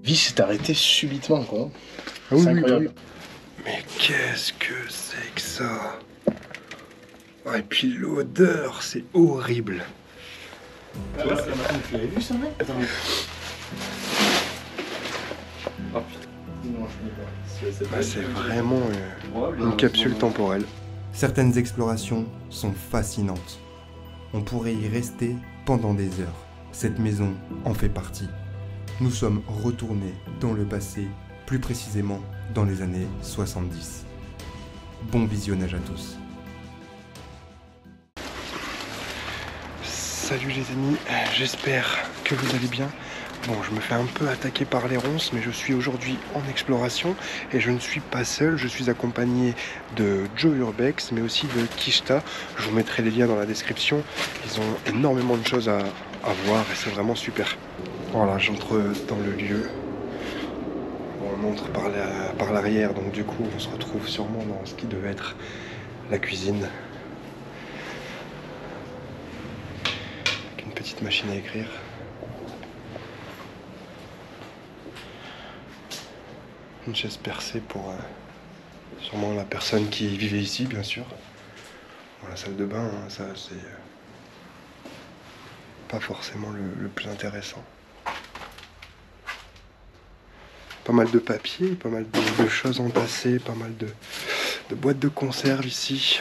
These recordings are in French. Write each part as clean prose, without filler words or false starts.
Vie s'est arrêtée subitement, quoi. Ah oui, C'est oui, bah oui. incroyable. Mais qu'est-ce que c'est que ça? Ah, et puis l'odeur, c'est horrible. Là, c'est la matin que tu l'avais vu, ça, mec? Attends. Oh putain. Non, je connais pas. C'est vraiment une capsule temporelle. Certaines explorations sont fascinantes. On pourrait y rester pendant des heures. Cette maison en fait partie. Nous sommes retournés dans le passé, plus précisément dans les années 70. Bon visionnage à tous. Salut les amis, j'espère que vous allez bien. Bon, je me fais un peu attaquer par les ronces, mais je suis aujourd'hui en exploration et je ne suis pas seul, je suis accompagné de Joe Urbex, mais aussi de Kishta. Je vous mettrai les liens dans la description. Ils ont énormément de choses à voir et c'est vraiment super. Voilà, j'entre dans le lieu. On entre par l'arrière, donc du coup on se retrouve sûrement dans ce qui devait être la cuisine. Avec une petite machine à écrire. Une chaise percée pour sûrement la personne qui vivait ici, bien sûr. Bon, la salle de bain, hein, ça c'est pas forcément le plus intéressant. Pas mal de papier, pas mal de choses entassées, pas mal de boîtes de conserve ici.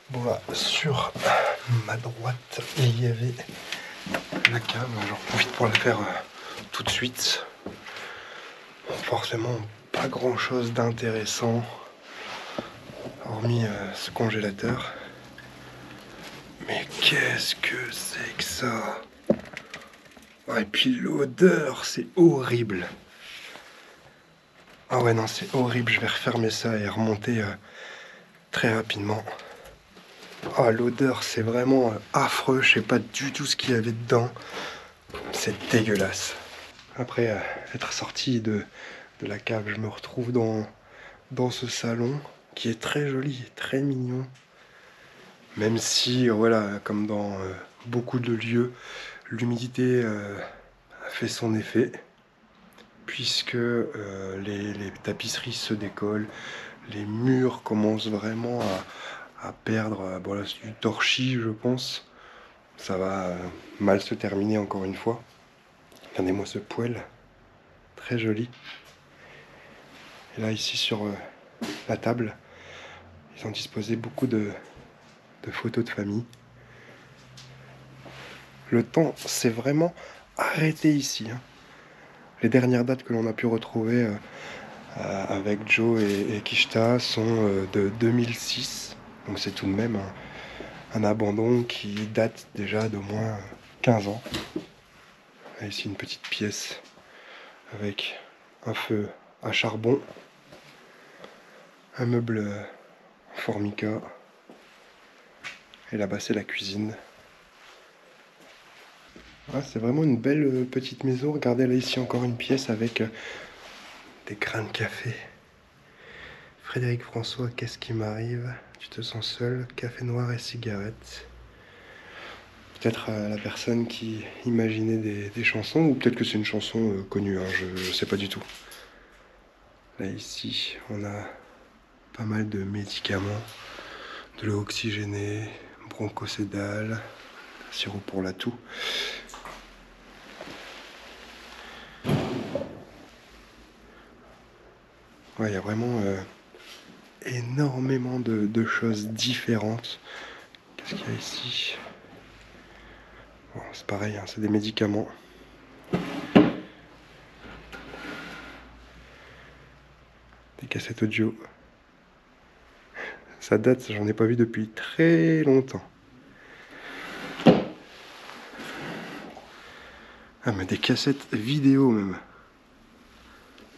Bon là, sur ma droite, il y avait la cave. J'en profite pour la faire tout de suite. Bon, forcément, pas grand chose d'intéressant, hormis ce congélateur. Mais qu'est-ce que c'est que ça? Ah, et puis l'odeur, c'est horrible. Ah ouais, non, c'est horrible. Je vais refermer ça et remonter très rapidement. Ah, l'odeur, c'est vraiment affreux. Je sais pas du tout ce qu'il y avait dedans. C'est dégueulasse. Après être sorti de la cave, je me retrouve dans ce salon qui est très joli et très mignon. Même si, voilà, comme dans beaucoup de lieux, l'humidité a fait son effet. Puisque les tapisseries se décollent, les murs commencent vraiment à perdre, bon là c'est du torchis je pense, ça va mal se terminer encore une fois. Regardez-moi ce poêle, très joli. Et là ici sur la table, ils ont disposé beaucoup de photos de famille. Le temps s'est vraiment arrêté ici, hein. Les dernières dates que l'on a pu retrouver avec Joe et Kishta sont de 2006. Donc c'est tout de même un abandon qui date déjà d'au moins 15 ans. Et ici une petite pièce avec un feu à charbon, un meuble en formica. Et là-bas c'est la cuisine. Ah, c'est vraiment une belle petite maison. Regardez là ici encore une pièce avec des grains de café. Frédéric François, qu'est-ce qui m'arrive? Tu te sens seul? Café noir et cigarette. Peut-être la personne qui imaginait des chansons, ou peut-être que c'est une chanson connue, hein, je sais pas du tout. Là ici, on a pas mal de médicaments, de l'eau oxygénée, bronchocédal, sirop pour la toux. Ouais, il y a vraiment énormément de choses différentes. Qu'est-ce qu'il y a ici? Bon, c'est pareil, hein, c'est des médicaments. Des cassettes audio. Ça date, j'en ai pas vu depuis très longtemps. Ah, mais des cassettes vidéo même.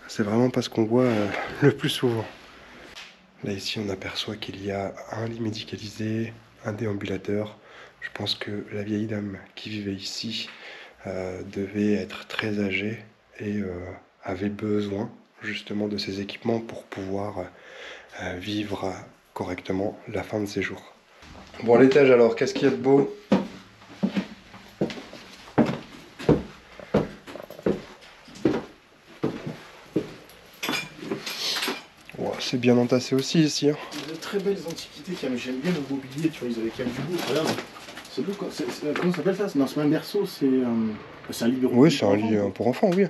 C'est vraiment pas ce qu'on voit le plus souvent. Là ici on aperçoit qu'il y a un lit médicalisé, un déambulateur. Je pense que la vieille dame qui vivait ici devait être très âgée et avait besoin justement de ces équipements pour pouvoir vivre correctement la fin de ses jours. Bon, à l'étage alors, qu'est-ce qu'il y a de beau? bien entassé aussi ici. Hein. De très belles antiquités, j'aime bien le mobilier, tu vois, ils avaient quand même du goût. Regarde, c'est beau quoi. Comment ça s'appelle ça? Non, c'est pas un berceau, c'est un lit de repos. Oui, c'est un lit pour enfants, oui.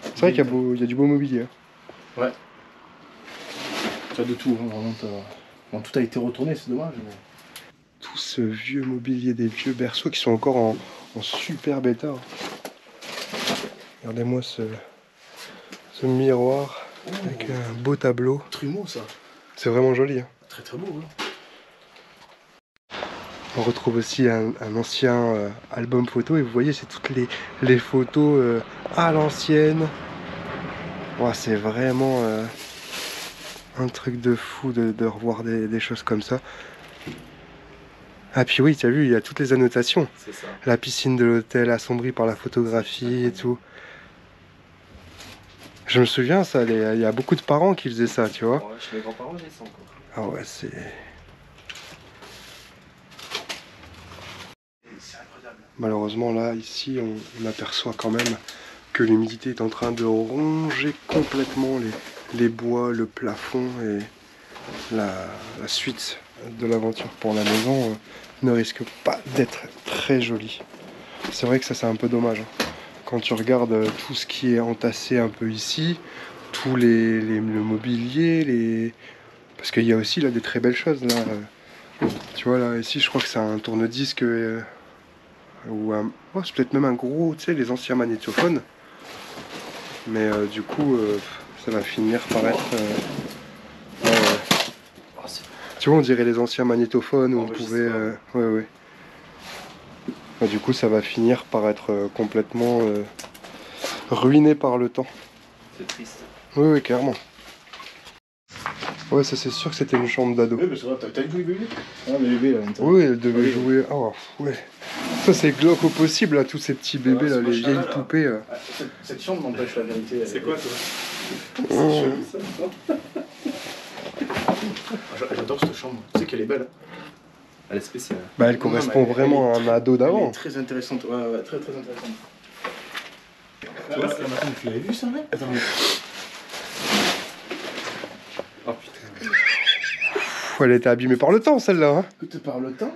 C'est vrai qu'il y a du beau mobilier. Ouais. Tu as de tout, hein, vraiment. Bon, tout a été retourné, c'est dommage. Mais... Tout ce vieux mobilier, des vieux berceaux qui sont encore en superbe état. Regardez-moi ce miroir avec un beau tableau. Trumeau, ça. C'est vraiment joli. Hein. Très très beau. Hein. On retrouve aussi un ancien album photo et vous voyez, c'est toutes les photos à l'ancienne. Ouais, c'est vraiment un truc de fou de revoir des choses comme ça. Ah puis oui, tu as vu, il y a toutes les annotations. C'est ça. La piscine de l'hôtel assombrie par la photographie et tout. Je me souviens, ça, il y a beaucoup de parents qui faisaient ça, tu vois. Ouais, chez mes grands-parents, j'ai ça encore. Ah ouais, c'est... Malheureusement, là, ici, on aperçoit quand même que l'humidité est en train de ronger complètement les bois, le plafond et la suite de l'aventure pour la maison ne risque pas d'être très jolie. C'est vrai que ça, c'est un peu dommage. Hein. Quand tu regardes tout ce qui est entassé un peu ici, tout le mobilier, parce qu'il y a aussi là des très belles choses là. Tu vois là, ici, je crois que c'est un tourne-disque ou c'est peut-être même un gros, tu sais, les anciens magnétophones. Mais du coup, ça va finir par être... tu vois, on dirait les anciens magnétophones où on pouvait... ouais. Du coup, ça va finir par être complètement ruiné par le temps. C'est triste. Oui, clairement. Ouais, ça c'est sûr que c'était une chambre d'ado. Oui, parce que t'as vu bébé? Ah, mais bébé là, oui, elle devait jouer... Oh, ouais. Ça c'est glauque au possible, là, tous ces petits bébés, là, les vieilles poupées. Cette chambre m'empêche la vérité. C'est quoi, toi? C'est joli, ça. J'adore cette chambre. Tu sais qu'elle est belle. Elle est spéciale. Bah, elle correspond vraiment à un ado d'avant. Elle est très intéressante. Ouais, très très intéressante. Tu l'avais vu ça, mec? Attends, mais... Oh putain. Elle était abîmée par le temps, celle-là. Hein. Écoute, par le temps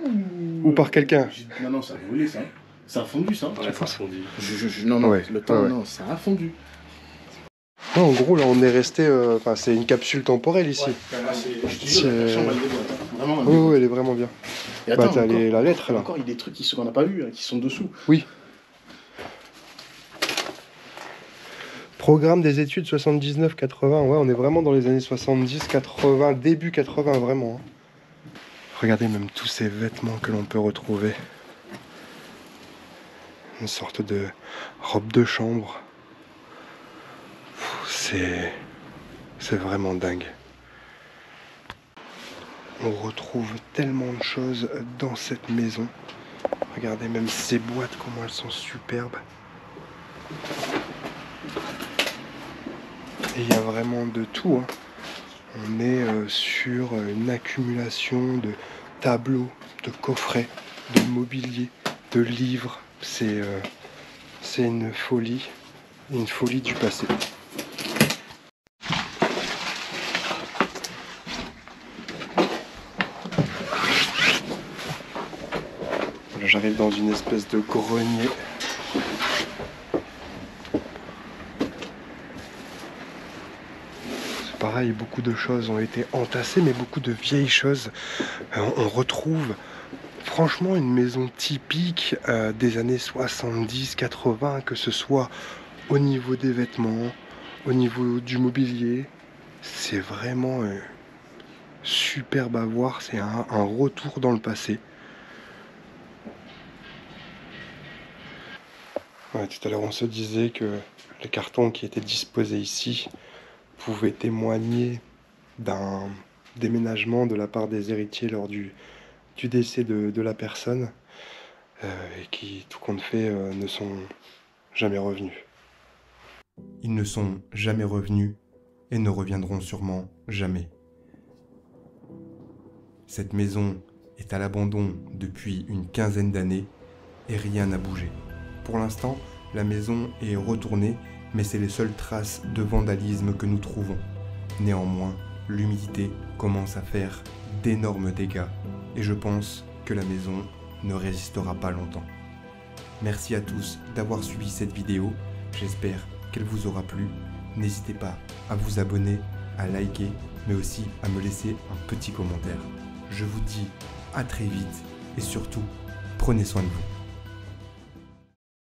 ou par quelqu'un? Non, ça a brûlé, ça. Ça a fondu, ça. Ouais, ça a fondu. Non, ouais, le temps, ouais. non, ça a fondu. Non, en gros, là, on est resté... c'est une capsule temporelle, ici. Ouais, la chambre, elle est bonne. Vraiment, oui, elle est vraiment bien. Et attends, t'as la lettre, là. Encore, il y a des trucs qu'on n'a pas vus, qui sont dessous. Oui. Programme des études 79-80, ouais, on est vraiment dans les années 70-80, début 80, vraiment. Regardez même tous ces vêtements que l'on peut retrouver. Une sorte de robe de chambre. C'est vraiment dingue. On retrouve tellement de choses dans cette maison. Regardez même ces boîtes, comment elles sont superbes. Et il y a vraiment de tout. Hein. On est sur une accumulation de tableaux, de coffrets, de mobilier, de livres. C'est une folie du passé. Là, j'arrive dans une espèce de grenier. Pareil, beaucoup de choses ont été entassées, mais beaucoup de vieilles choses. On retrouve franchement une maison typique des années 70-80, que ce soit au niveau des vêtements, au niveau du mobilier. C'est vraiment superbe à voir, c'est un retour dans le passé. Ouais, tout à l'heure on se disait que les cartons qui étaient disposés ici pouvait témoigner d'un déménagement de la part des héritiers lors du décès de la personne et qui, tout compte fait, ne sont jamais revenus. Ils ne sont jamais revenus et ne reviendront sûrement jamais. Cette maison est à l'abandon depuis une quinzaine d'années et rien n'a bougé. Pour l'instant, la maison est retournée mais c'est les seules traces de vandalisme que nous trouvons. Néanmoins, l'humidité commence à faire d'énormes dégâts et je pense que la maison ne résistera pas longtemps. Merci à tous d'avoir suivi cette vidéo, j'espère qu'elle vous aura plu. N'hésitez pas à vous abonner, à liker, mais aussi à me laisser un petit commentaire. Je vous dis à très vite et surtout, prenez soin de vous.